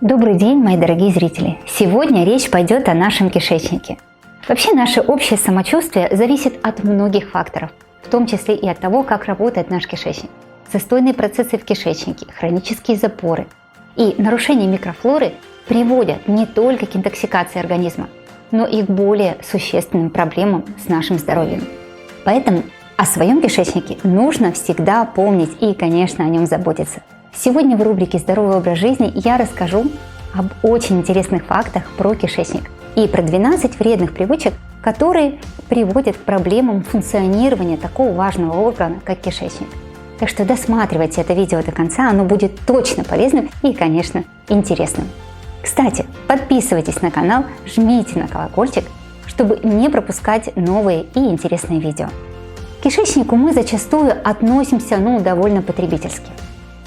Добрый день, мои дорогие зрители! Сегодня речь пойдет о нашем кишечнике. Вообще наше общее самочувствие зависит от многих факторов, в том числе и от того, как работает наш кишечник. Застойные процессы в кишечнике, хронические запоры и нарушение микрофлоры приводят не только к интоксикации организма, но и к более существенным проблемам с нашим здоровьем. Поэтому о своем кишечнике нужно всегда помнить и, конечно, о нем заботиться. Сегодня в рубрике «Здоровый образ жизни» я расскажу об очень интересных фактах про кишечник и про 12 вредных привычек, которые приводят к проблемам функционирования такого важного органа, как кишечник. Так что досматривайте это видео до конца, оно будет точно полезным и, конечно, интересным. Кстати, подписывайтесь на канал, жмите на колокольчик, чтобы не пропускать новые и интересные видео. К кишечнику мы зачастую относимся довольно потребительски.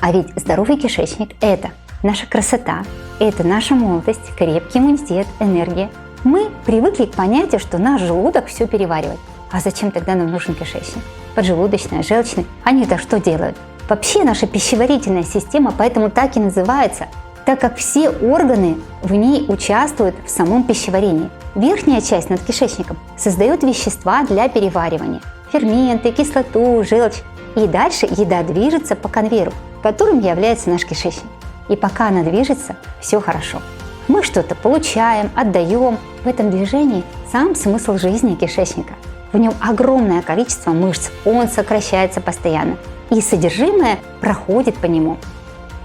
А ведь здоровый кишечник – это наша красота, это наша молодость, крепкий иммунитет, энергия. Мы привыкли к понятию, что наш желудок все переваривает. А зачем тогда нам нужен кишечник? Поджелудочная, желчный – они-то что делают? Вообще наша пищеварительная система поэтому так и называется, так как все органы в ней участвуют в самом пищеварении. Верхняя часть над кишечником создает вещества для переваривания – ферменты, кислоту, желчь. И дальше еда движется по конвейеру, которым является наш кишечник. И пока она движется, все хорошо. Мы что-то получаем, отдаем. В этом движении сам смысл жизни кишечника. В нем огромное количество мышц, он сокращается постоянно, и содержимое проходит по нему.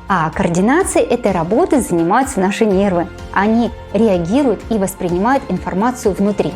А координацией этой работы занимаются наши нервы. Они реагируют и воспринимают информацию внутри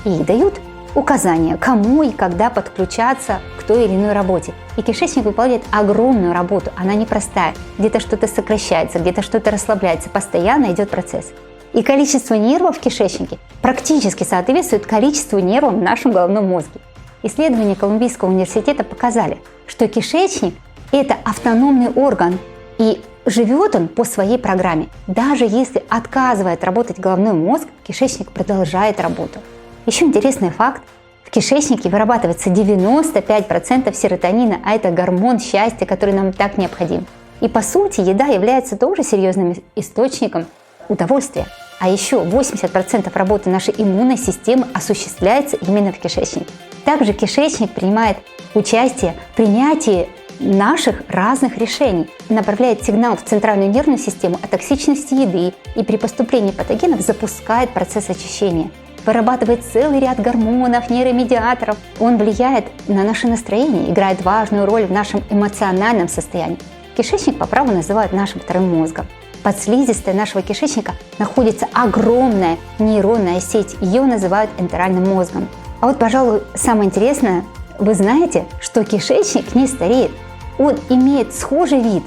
и дают указания, кому и когда подключаться к той или иной работе. И кишечник выполняет огромную работу, она непростая. Где-то что-то сокращается, где-то что-то расслабляется, постоянно идет процесс. И количество нервов в кишечнике практически соответствует количеству нервов в нашем головном мозге. Исследования Колумбийского университета показали, что кишечник – это автономный орган, и живет он по своей программе. Даже если отказывает работать головной мозг, кишечник продолжает работу. Еще интересный факт. В кишечнике вырабатывается 95% серотонина, а это гормон счастья, который нам так необходим. И по сути еда является тоже серьезным источником удовольствия. А еще 80% работы нашей иммунной системы осуществляется именно в кишечнике. Также кишечник принимает участие в принятии наших разных решений, направляет сигнал в центральную нервную систему о токсичности еды и при поступлении патогенов запускает процесс очищения. Вырабатывает целый ряд гормонов, нейромедиаторов. Он влияет на наше настроение, играет важную роль в нашем эмоциональном состоянии. Кишечник по праву называют нашим вторым мозгом. Под слизистой нашего кишечника находится огромная нейронная сеть. Ее называют энтеральным мозгом. А вот, пожалуй, самое интересное, вы знаете, что кишечник не стареет. Он имеет схожий вид,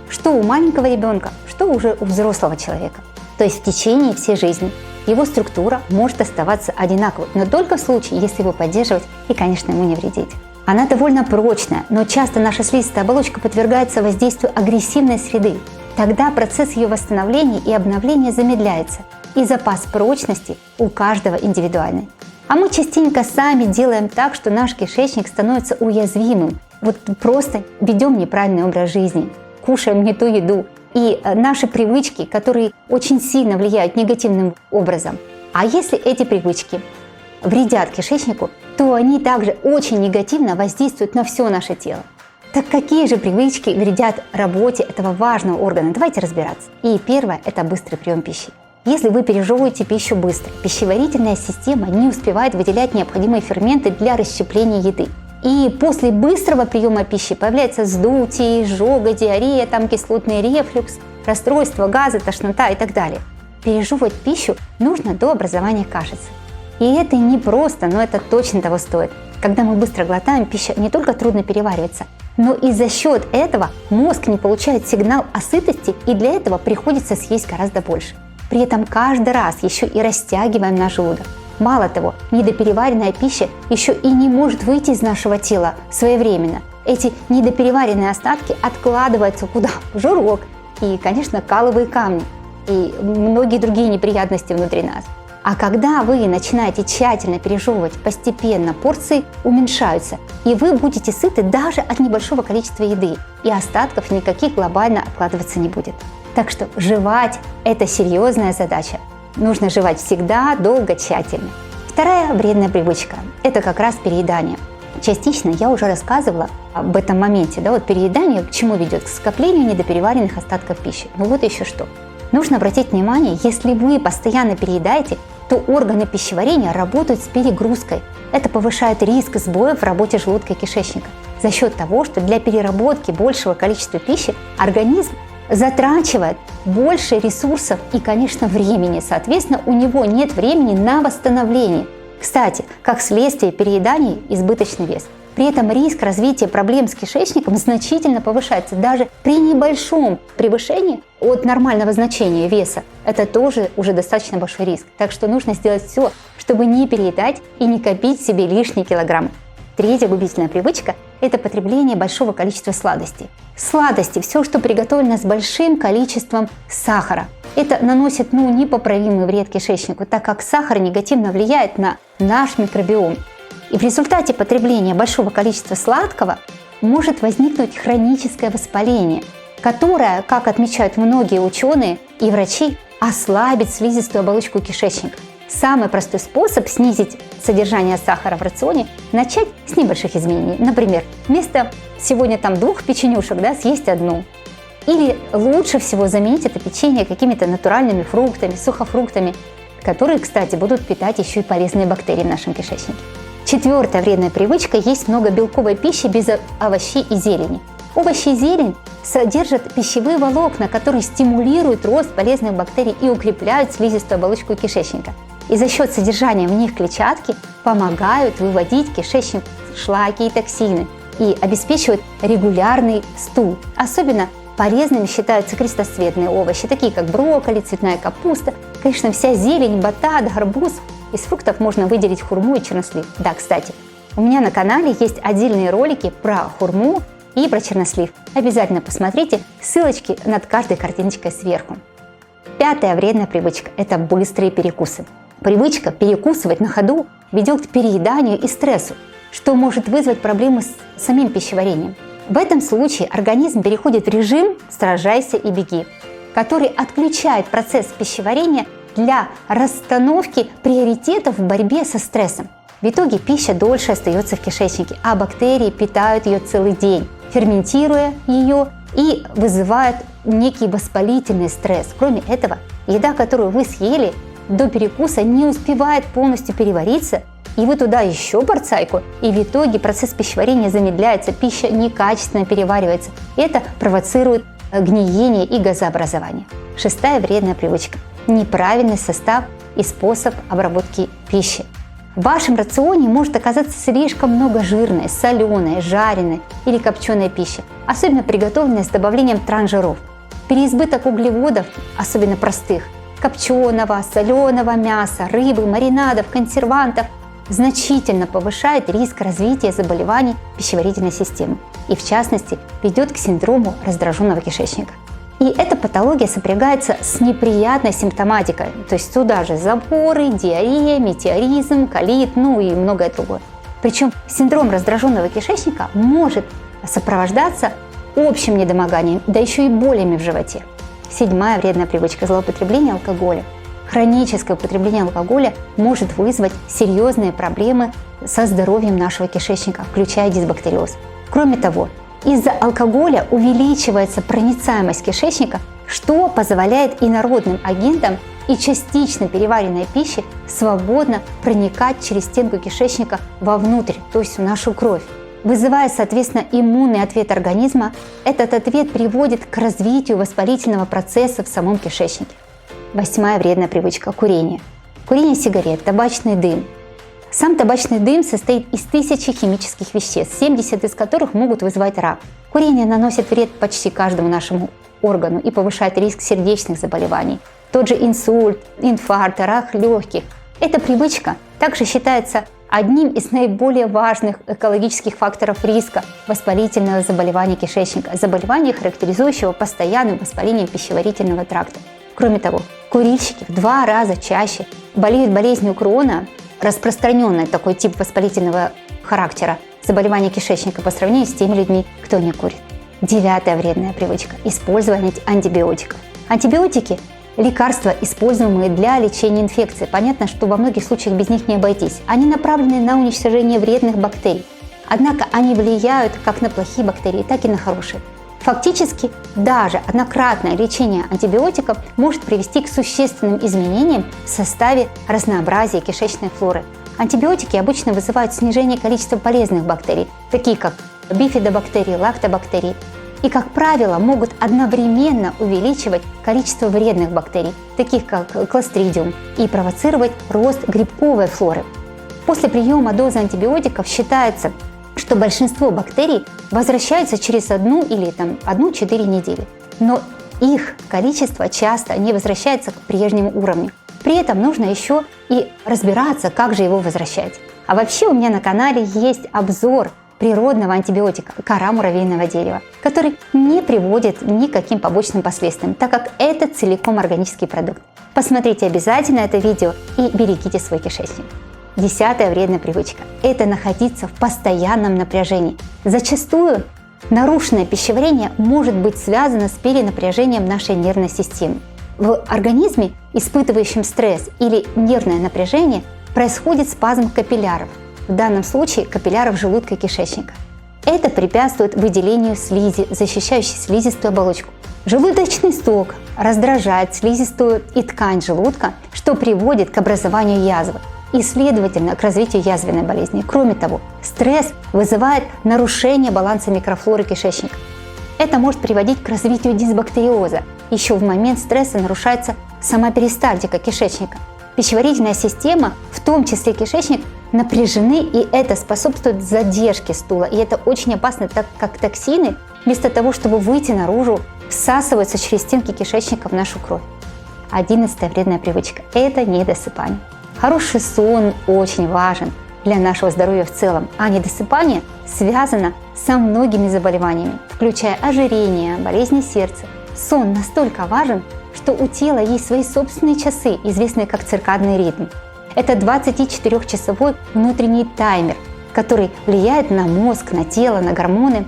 что у маленького ребенка, что уже у взрослого человека. То есть в течение всей жизни. Его структура может оставаться одинаковой, но только в случае, если его поддерживать и, конечно, ему не вредить. Она довольно прочная, но часто наша слизистая оболочка подвергается воздействию агрессивной среды. Тогда процесс ее восстановления и обновления замедляется, и запас прочности у каждого индивидуальный. А мы частенько сами делаем так, что наш кишечник становится уязвимым. Вот просто ведем неправильный образ жизни, кушаем не ту еду. И наши привычки, которые очень сильно влияют негативным образом. А если эти привычки вредят кишечнику, то они также очень негативно воздействуют на все наше тело. Так какие же привычки вредят работе этого важного органа? Давайте разбираться. И первое – это быстрый прием пищи. Если вы пережевываете пищу быстро, пищеварительная система не успевает выделять необходимые ферменты для расщепления еды. И после быстрого приема пищи появляется вздутие, изжога, диарея, кислотный рефлюкс, расстройство, газы, тошнота и так далее. Пережевывать пищу нужно до образования кашицы. И это не просто, но это точно того стоит. Когда мы быстро глотаем, пища не только трудно переваривается, но и за счет этого мозг не получает сигнал о сытости, и для этого приходится съесть гораздо больше. При этом каждый раз еще и растягиваем наш желудок. Мало того, недопереваренная пища еще и не может выйти из нашего тела своевременно. Эти недопереваренные остатки откладываются куда? В жирок и, конечно, каловые камни и многие другие неприятности внутри нас. А когда вы начинаете тщательно пережевывать, постепенно порции уменьшаются, и вы будете сыты даже от небольшого количества еды, и остатков никаких глобально откладываться не будет. Так что жевать – это серьезная задача. Нужно жевать всегда, долго, тщательно. Вторая вредная привычка – это как раз переедание. Частично я уже рассказывала об этом моменте. Переедание к чему ведет? К скоплению недопереваренных остатков пищи. Вот еще что. Нужно обратить внимание, если вы постоянно переедаете, то органы пищеварения работают с перегрузкой. Это повышает риск сбоев в работе желудка и кишечника за счет того, что для переработки большего количества пищи организм затрачивает больше ресурсов и, конечно, времени. Соответственно, у него нет времени на восстановление. Кстати, как следствие переедания избыточный вес. При этом риск развития проблем с кишечником значительно повышается даже при небольшом превышении от нормального значения веса. Это тоже уже достаточно большой риск. Так что нужно сделать все, чтобы не переедать и не копить себе лишние килограммы. Третья губительная привычка – это потребление большого количества сладостей. Сладости – все, что приготовлено с большим количеством сахара. Это наносит непоправимый вред кишечнику, так как сахар негативно влияет на наш микробиом. И в результате потребления большого количества сладкого может возникнуть хроническое воспаление, которое, как отмечают многие ученые и врачи, ослабит слизистую оболочку кишечника. Самый простой способ снизить содержание сахара в рационе – начать с небольших изменений. Например, вместо сегодня 2 печенюшек съесть 1. Или лучше всего заменить это печенье какими-то натуральными фруктами, сухофруктами, которые, кстати, будут питать еще и полезные бактерии в нашем кишечнике. Четвертая вредная привычка – есть много белковой пищи без овощей и зелени. Овощи и зелень содержат пищевые волокна, которые стимулируют рост полезных бактерий и укрепляют слизистую оболочку кишечника. И за счет содержания в них клетчатки помогают выводить в кишечник шлаки и токсины и обеспечивают регулярный стул. Особенно полезными считаются крестоцветные овощи, такие как брокколи, цветная капуста, конечно, вся зелень, батат, гарбуз. Из фруктов можно выделить хурму и чернослив. Да, кстати, у меня на канале есть отдельные ролики про хурму и про чернослив. Обязательно посмотрите, ссылочки над каждой картиночкой сверху. Пятая вредная привычка – это быстрые перекусы. Привычка перекусывать на ходу ведет к перееданию и стрессу, что может вызвать проблемы с самим пищеварением. В этом случае организм переходит в режим «сражайся и беги», который отключает процесс пищеварения для расстановки приоритетов в борьбе со стрессом. В итоге пища дольше остается в кишечнике, а бактерии питают ее целый день, ферментируя ее и вызывают некий воспалительный стресс. Кроме этого, еда, которую вы съели до перекуса, не успевает полностью перевариться, и вы туда еще порцайку, и в итоге процесс пищеварения замедляется, пища некачественно переваривается. Это провоцирует гниение и газообразование. Шестая вредная привычка – неправильный состав и способ обработки пищи. В вашем рационе может оказаться слишком много жирной, соленой, жареной или копченой пищи, особенно приготовленной с добавлением трансжиров. Переизбыток углеводов, особенно простых, копченого, соленого мяса, рыбы, маринадов, консервантов, значительно повышает риск развития заболеваний пищеварительной системы и, в частности, ведет к синдрому раздраженного кишечника. И эта патология сопрягается с неприятной симптоматикой, то есть сюда же запоры, диарея, метеоризм, колит, и многое другое. Причем синдром раздраженного кишечника может сопровождаться общим недомоганием, да еще и болями в животе. Седьмая вредная привычка – злоупотребление алкоголя. Хроническое употребление алкоголя может вызвать серьезные проблемы со здоровьем нашего кишечника, включая дисбактериоз. Кроме того, из-за алкоголя увеличивается проницаемость кишечника, что позволяет инородным агентам и частично переваренной пище свободно проникать через стенку кишечника вовнутрь, то есть в нашу кровь. Вызывая, соответственно, иммунный ответ организма, этот ответ приводит к развитию воспалительного процесса в самом кишечнике. Восьмая вредная привычка – курение. Курение сигарет, табачный дым. Сам табачный дым состоит из 1000 химических веществ, 70 из которых могут вызывать рак. Курение наносит вред почти каждому нашему органу и повышает риск сердечных заболеваний. Тот же инсульт, инфаркт, рак легких. Эта привычка также считается одним из наиболее важных экологических факторов риска воспалительного заболевания кишечника, заболевания, характеризующего постоянным воспалением пищеварительного тракта. Кроме того, курильщики в 2 раза чаще болеют болезнью Крона, распространенный такой тип воспалительного характера заболевания кишечника по сравнению с теми людьми, кто не курит. Девятая вредная привычка – использование антибиотиков. Антибиотики – лекарства, используемые для лечения инфекций. Понятно, что во многих случаях без них не обойтись. Они направлены на уничтожение вредных бактерий. Однако они влияют как на плохие бактерии, так и на хорошие. Фактически, даже однократное лечение антибиотиков может привести к существенным изменениям в составе разнообразия кишечной флоры. Антибиотики обычно вызывают снижение количества полезных бактерий, такие как бифидобактерии, лактобактерии, и, как правило, могут одновременно увеличивать количество вредных бактерий, таких как кластридиум, и провоцировать рост грибковой флоры. После приема дозы антибиотиков считается, что большинство бактерий возвращаются через 1 или 1-4 недели, но их количество часто не возвращается к прежнему уровню. При этом нужно еще и разбираться, как же его возвращать. А вообще у меня на канале есть обзор природного антибиотика кора муравейного дерева, который не приводит ни к каким побочным последствиям, так как это целиком органический продукт. Посмотрите обязательно это видео и берегите свой кишечник. 10-я вредная привычка – это находиться в постоянном напряжении. Зачастую нарушенное пищеварение может быть связано с перенапряжением нашей нервной системы. В организме, испытывающем стресс или нервное напряжение, происходит спазм капилляров, в данном случае капилляров желудка и кишечника. Это препятствует выделению слизи, защищающей слизистую оболочку. Желудочный сок раздражает слизистую и ткань желудка, что приводит к образованию язвы и, следовательно, к развитию язвенной болезни. Кроме того, стресс вызывает нарушение баланса микрофлоры кишечника. Это может приводить к развитию дисбактериоза. Еще в момент стресса нарушается сама перистальтика кишечника. Пищеварительная система, в том числе кишечник, напряжены, и это способствует задержке стула. И это очень опасно, так как токсины, вместо того, чтобы выйти наружу, всасываются через стенки кишечника в нашу кровь. 11-я вредная привычка – это недосыпание. Хороший сон очень важен для нашего здоровья в целом, а недосыпание связано со многими заболеваниями, включая ожирение, болезни сердца. Сон настолько важен, что у тела есть свои собственные часы, известные как циркадный ритм. Это 24-часовой внутренний таймер, который влияет на мозг, на тело, на гормоны.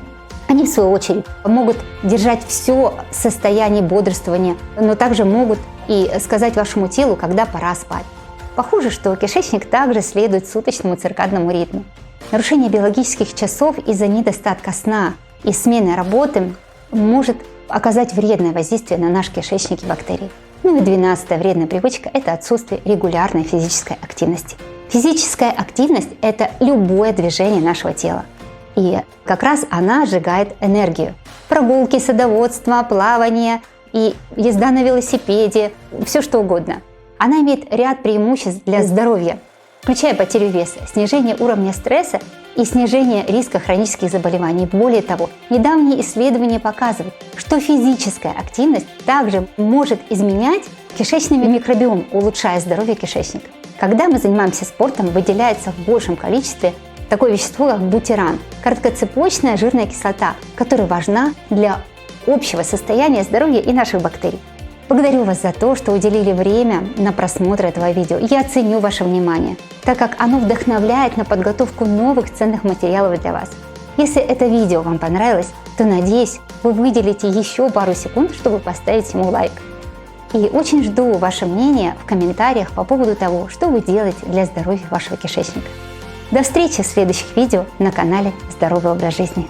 Они, в свою очередь, могут держать все состояние бодрствования, но также могут и сказать вашему телу, когда пора спать. Похоже, что кишечник также следует суточному циркадному ритму. Нарушение биологических часов из-за недостатка сна и смены работы может оказать вредное воздействие на наш кишечник и бактерии. Ну и 12-я вредная привычка – это отсутствие регулярной физической активности. Физическая активность – это любое движение нашего тела. И как раз она сжигает энергию. Прогулки, садоводство, плавание и езда на велосипеде – все что угодно. Она имеет ряд преимуществ для здоровья, включая потерю веса, снижение уровня стресса и снижение риска хронических заболеваний. Более того, недавние исследования показывают, что физическая активность также может изменять кишечный микробиом, улучшая здоровье кишечника. Когда мы занимаемся спортом, выделяется в большем количестве такое вещество, как бутиран, короткоцепочная жирная кислота, которая важна для общего состояния здоровья и наших бактерий. Благодарю вас за то, что уделили время на просмотр этого видео. Я ценю ваше внимание, так как оно вдохновляет на подготовку новых ценных материалов для вас. Если это видео вам понравилось, то, надеюсь, вы выделите еще пару секунд, чтобы поставить ему лайк. И очень жду ваше мнение в комментариях по поводу того, что вы делаете для здоровья вашего кишечника. До встречи в следующих видео на канале «Здоровый образ жизни».